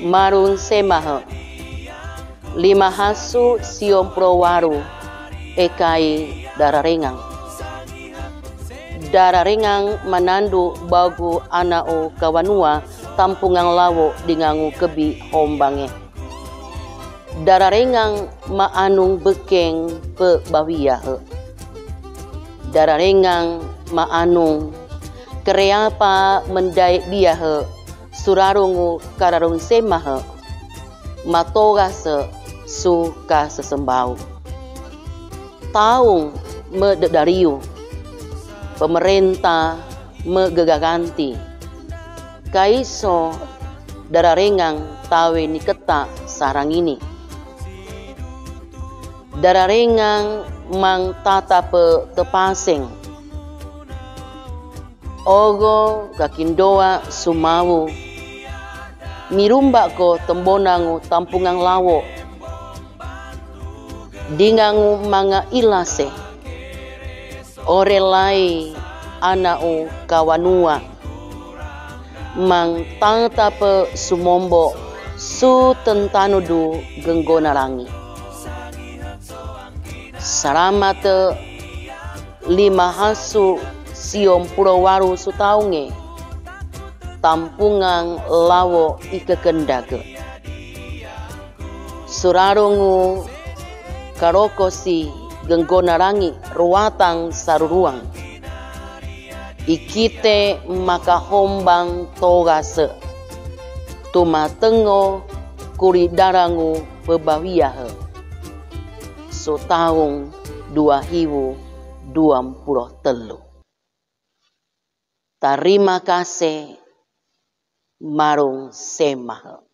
marun semahe, lima hasu siom prowaru, ekai dararengang. Dararengang manandu bagu anao kawanua tampungang lawo dingangu kebi hombange. Dararengang maanung bekeng pe bawiyahe. Dararengang maanung kereapa mendai biyahe surarungu kararung semahe matogase suka sesembau. Taung mededariu pemerintah megegaganti kaiso dararengang tawe ni keta sarang ini. Dararengang mang tata pe tepaseng ogo kakindoa sumawu mirumba ko tembonangu tampungang lawo dingangu manga ilase orelai anau kawanua mang tata pe sumombo su tentanudu genggona rangi. Saramate lima hasu siom purowaru sutaunge tampungang lawo ikekendage surarungu karokosi genggona rangi ruatang saruruang ikite maka hombang togase tumatengo kuridarangu bebawiyahe so tahun 2023. Terima kasih marung semahe.